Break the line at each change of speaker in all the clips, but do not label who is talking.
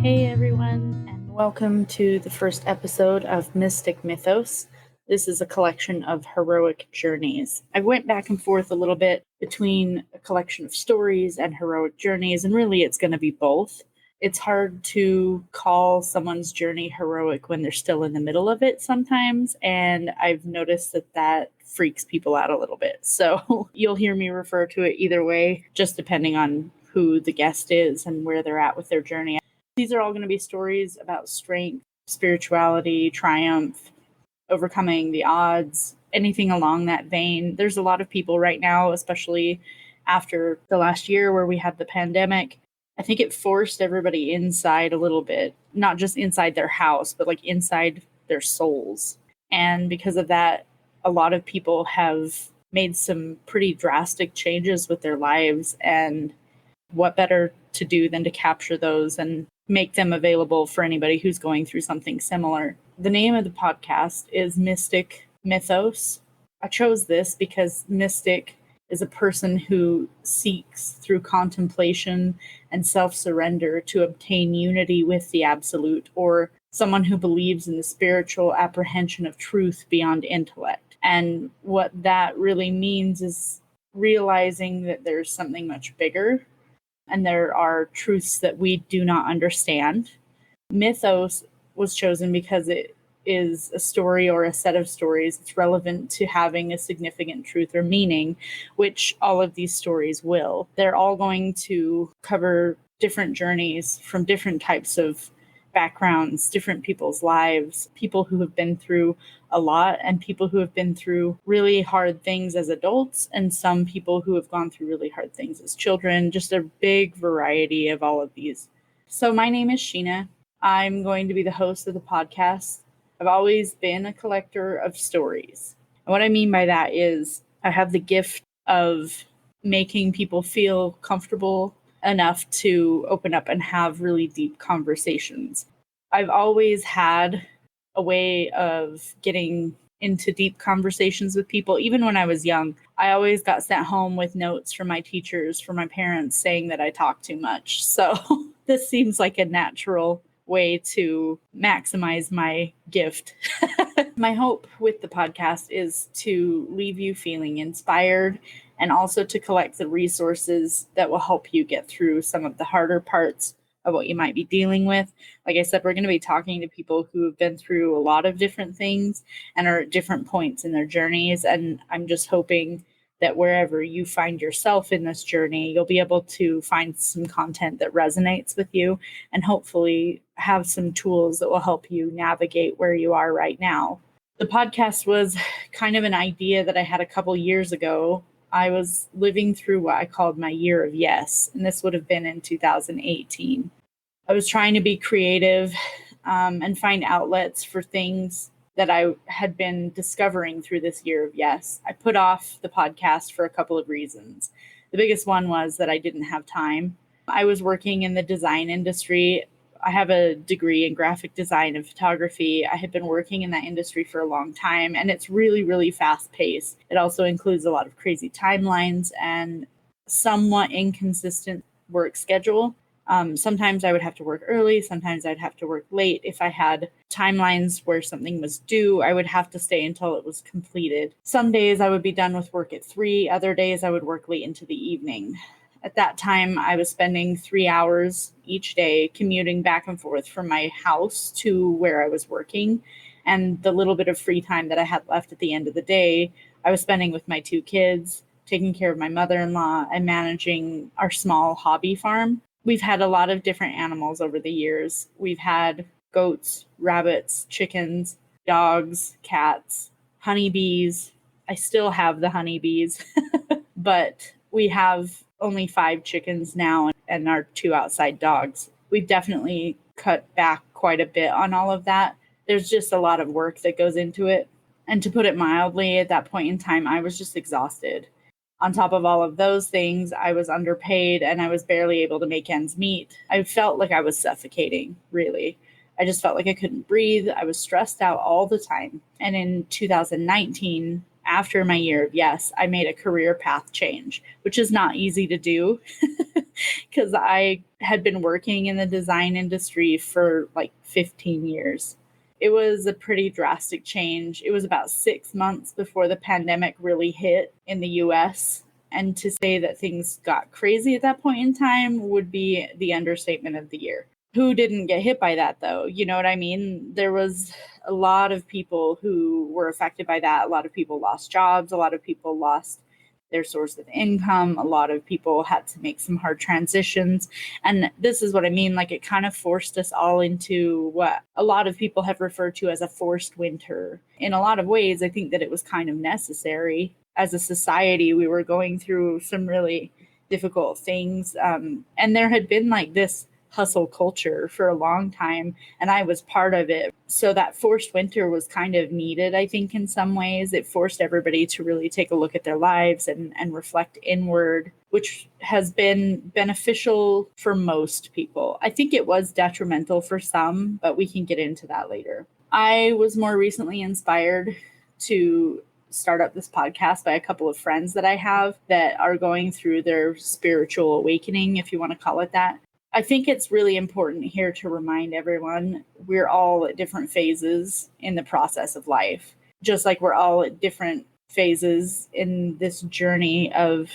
Hey everyone, and welcome to the first episode of Mystic Mythos. This is a collection of heroic journeys. I went back and forth a little bit between a collection of stories and heroic journeys, and really it's going to be both. It's hard to call someone's journey heroic when they're still in the middle of it sometimes, and I've noticed that freaks people out a little bit. So you'll hear me refer to it either way, just depending on who the guest is and where they're at with their journey. These are all going to be stories about strength, spirituality, triumph, overcoming the odds, anything along that vein. There's a lot of people right now, especially after the last year where we had the pandemic. I think it forced everybody inside a little bit, not just inside their house, but like inside their souls. And because of that, a lot of people have made some pretty drastic changes with their lives. And what better to do than to capture those and make them available for anybody who's going through something similar. The name of the podcast is Mystic Mythos. I chose this because mystic is a person who seeks through contemplation and self-surrender to obtain unity with the absolute, or someone who believes in the spiritual apprehension of truth beyond intellect. And what that really means is realizing that there's something much bigger and there are truths that we do not understand. Mythos was chosen because it is a story or a set of stories that's relevant to having a significant truth or meaning, which all of these stories will. They're all going to cover different journeys from different types of backgrounds, different people's lives, people who have been through a lot and people who have been through really hard things as adults, and some people who have gone through really hard things as children, just a big variety of all of these. So my name is Sheena. I'm going to be the host of the podcast. I've always been a collector of stories. And what I mean by that is I have the gift of making people feel comfortable enough to open up and have really deep conversations. I've always had a way of getting into deep conversations with people. Even when I was young, I always got sent home with notes from my teachers, from my parents, saying that I talk too much. So this seems like a natural way to maximize my gift. My hope with the podcast is to leave you feeling inspired and also to collect the resources that will help you get through some of the harder parts of what you might be dealing with. Like I said, we're going to be talking to people who have been through a lot of different things and are at different points in their journeys. And I'm just hoping that wherever you find yourself in this journey, you'll be able to find some content that resonates with you and hopefully have some tools that will help you navigate where you are right now. The podcast was kind of an idea that I had a couple years ago. I was living through what I called my year of yes, and this would have been in 2018. I was trying to be creative and find outlets for things that I had been discovering through this year of yes. I put off the podcast for a couple of reasons. The biggest one was that I didn't have time. I was working in the design industry. I have a degree in graphic design and photography. I had been working in that industry for a long time, and it's really, really fast paced. It also includes a lot of crazy timelines and somewhat inconsistent work schedule. Sometimes I would have to work early. Sometimes I'd have to work late. If I had timelines where something was due, I would have to stay until it was completed. Some days I would be done with work at 3. Other days I would work late into the evening. At that time, I was spending 3 hours each day commuting back and forth from my house to where I was working. And the little bit of free time that I had left at the end of the day, I was spending with my 2 kids, taking care of my mother-in-law, and managing our small hobby farm. We've had a lot of different animals over the years. We've had goats, rabbits, chickens, dogs, cats, honeybees. I still have the honeybees, but we have only 5 chickens now and our 2 outside dogs. We've definitely cut back quite a bit on all of that. There's just a lot of work that goes into it. And to put it mildly, at that point in time, I was just exhausted. On top of all of those things, I was underpaid and I was barely able to make ends meet. I felt like I was suffocating, really. I just felt like I couldn't breathe. I was stressed out all the time. And in 2019, after my year of yes, I made a career path change, which is not easy to do because I had been working in the design industry for like 15 years. It was a pretty drastic change. It was about 6 months before the pandemic really hit in the US. And to say that things got crazy at that point in time would be the understatement of the year. Who didn't get hit by that, though? You know what I mean? There was a lot of people who were affected by that. A lot of people lost jobs. A lot of people lost their source of income. A lot of people had to make some hard transitions. And this is what I mean. Like, it kind of forced us all into what a lot of people have referred to as a forced winter. In a lot of ways, I think that it was kind of necessary. As a society, we were going through some really difficult things. And there had been like this hustle culture for a long time, and I was part of it. So that forced winter was kind of needed, I think, in some ways. It forced everybody to really take a look at their lives and reflect inward, which has been beneficial for most people. I think it was detrimental for some, but we can get into that later. I was more recently inspired to start up this podcast by a couple of friends that I have that are going through their spiritual awakening, if you want to call it that. I think it's really important here to remind everyone we're all at different phases in the process of life, just like we're all at different phases in this journey of,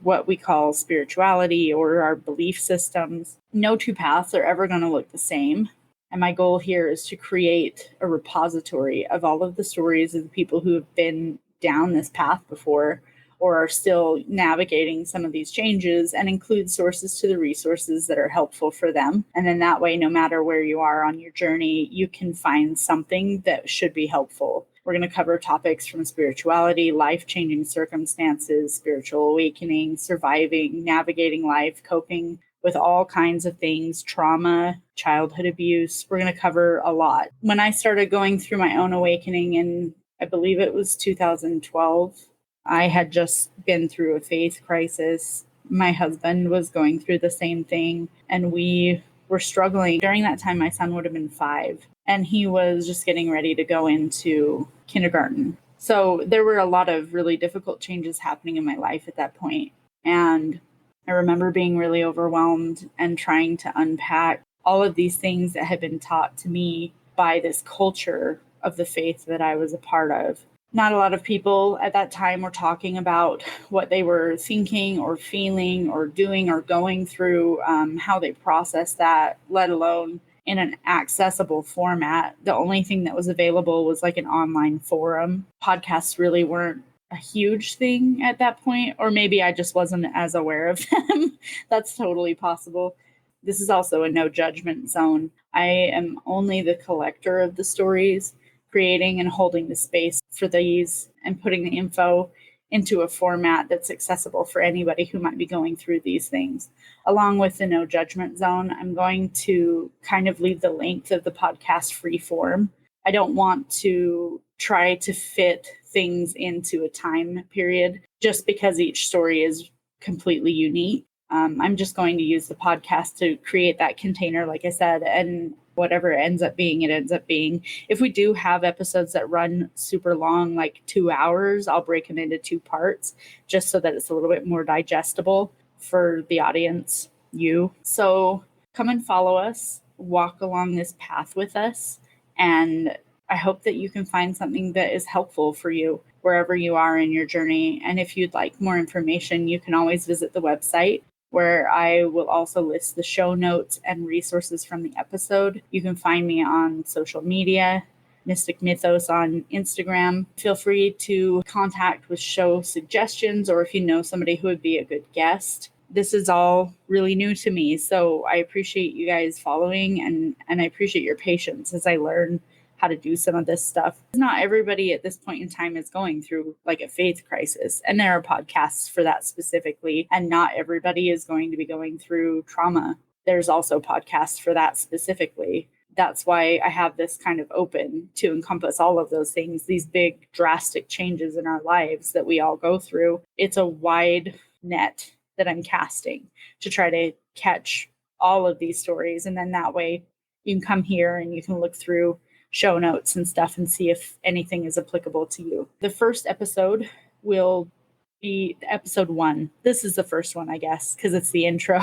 what we call spirituality or our belief systems. No two paths are ever going to look the same. And my goal here is to create a repository of all of the stories of the people who have been down this path before or are still navigating some of these changes, and include sources to the resources that are helpful for them. And then that way, no matter where you are on your journey, you can find something that should be helpful. We're going to cover topics from spirituality, life-changing circumstances, spiritual awakening, surviving, navigating life, coping with all kinds of things, trauma, childhood abuse. We're going to cover a lot. When I started going through my own awakening in, I believe it was 2012, I had just been through a faith crisis. My husband was going through the same thing, and we were struggling. During that time, my son would have been 5, and he was just getting ready to go into kindergarten. So there were a lot of really difficult changes happening in my life at that point. And I remember being really overwhelmed and trying to unpack all of these things that had been taught to me by this culture of the faith that I was a part of. Not a lot of people at that time were talking about what they were thinking or feeling or doing or going through, how they processed that, let alone in an accessible format. The only thing that was available was like an online forum. Podcasts really weren't a huge thing at that point, or maybe I just wasn't as aware of them. That's totally possible. This is also a no judgment zone. I am only the collector of the stories, creating and holding the space for these and putting the info into a format that's accessible for anybody who might be going through these things. Along with the no judgment zone, I'm going to kind of leave the length of the podcast free form. I don't want to try to fit things into a time period just because each story is completely unique. I'm just going to use the podcast to create that container, like I said, and whatever it ends up being, it ends up being. If we do have episodes that run super long, like 2 hours, I'll break them into 2 parts just so that it's a little bit more digestible for the audience, you. So come and follow us, walk along this path with us, and I hope that you can find something that is helpful for you wherever you are in your journey. And if you'd like more information, you can always visit the website, where I will also list the show notes and resources from the episode. You can find me on social media, Mystic Mythos on Instagram. Feel free to contact with show suggestions, or if you know somebody who would be a good guest. This is all really new to me, so I appreciate you guys following, and I appreciate your patience as I learn how to do some of this stuff. Not everybody at this point in time is going through like a faith crisis, and there are podcasts for that specifically, and not everybody is going to be going through trauma. There's also podcasts for that specifically. That's why I have this kind of open to encompass all of those things, these big drastic changes in our lives that we all go through. It's a wide net that I'm casting to try to catch all of these stories, and then that way you can come here and you can look through show notes and stuff and see if anything is applicable to you. The first episode will be episode 1. This is the first one, I guess, because it's the intro.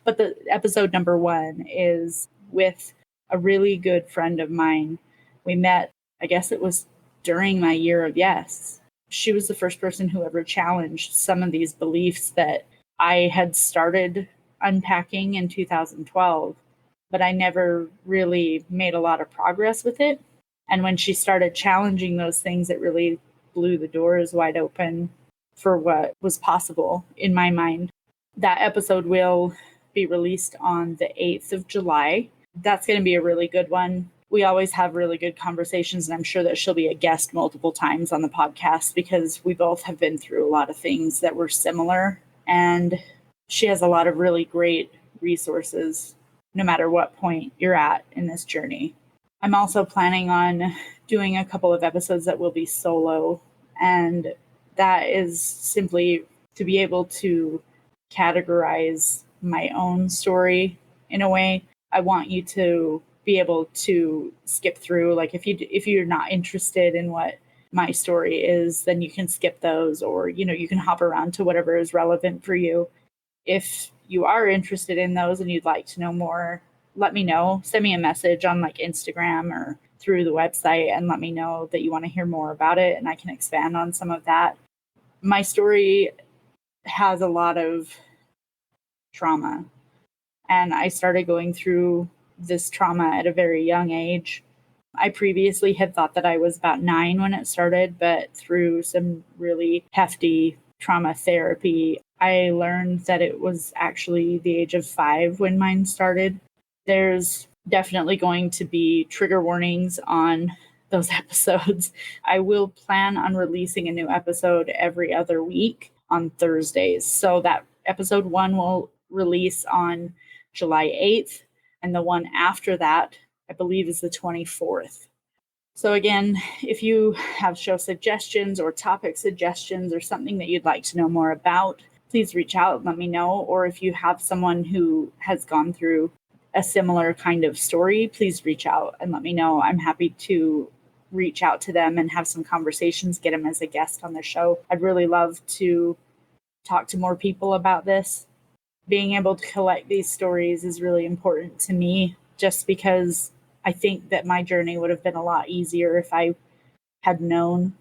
But the episode number 1 is with a really good friend of mine. We met, I guess it was during my year of yes. She was the first person who ever challenged some of these beliefs that I had started unpacking in 2012, but I never really made a lot of progress with it. And when she started challenging those things, it really blew the doors wide open for what was possible in my mind. That episode will be released on the 8th of July. That's going to be a really good one. We always have really good conversations, and I'm sure that she'll be a guest multiple times on the podcast because we both have been through a lot of things that were similar, and she has a lot of really great resources no matter what point you're at in this journey. I'm also planning on doing a couple of episodes that will be solo, and that is simply to be able to categorize my own story in a way. I want you to be able to skip through, like if you're not interested in what my story is, then you can skip those, or you can hop around to whatever is relevant for you. If you are interested in those and you'd like to know more, let me know. Send me a message on like Instagram or through the website and let me know that you want to hear more about it, and I can expand on some of that. My story has a lot of trauma, and I started going through this trauma at a very young age. I previously had thought that I was about 9 when it started, but through some really hefty trauma therapy, I learned that it was actually the age of 5 when mine started. There's definitely going to be trigger warnings on those episodes. I will plan on releasing a new episode every other week on Thursdays. So that episode 1 will release on July 8th, and the one after that, I believe, is the 24th. So again, if you have show suggestions or topic suggestions or something that you'd like to know more about, please reach out and let me know. Or if you have someone who has gone through a similar kind of story, please reach out and let me know. I'm happy to reach out to them and have some conversations, get them as a guest on the show. I'd really love to talk to more people about this. Being able to collect these stories is really important to me, just because I think that my journey would have been a lot easier if I had known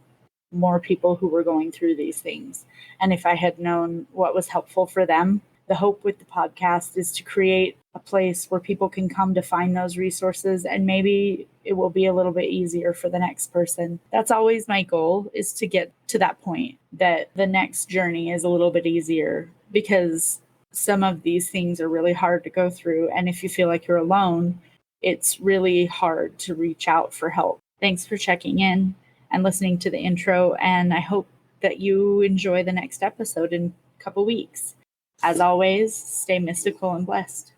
more people who were going through these things, and if I had known what was helpful for them. The hope with the podcast is to create a place where people can come to find those resources, and maybe it will be a little bit easier for the next person. That's always my goal, is to get to that point that the next journey is a little bit easier, because some of these things are really hard to go through. And if you feel like you're alone, it's really hard to reach out for help. Thanks for checking in and listening to the intro. And I hope that you enjoy the next episode in a couple weeks. As always, stay mystical and blessed.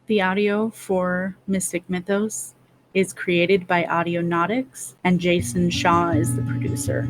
The audio for Mystic Mythos is created by Nautix, and Jason Shaw is the producer.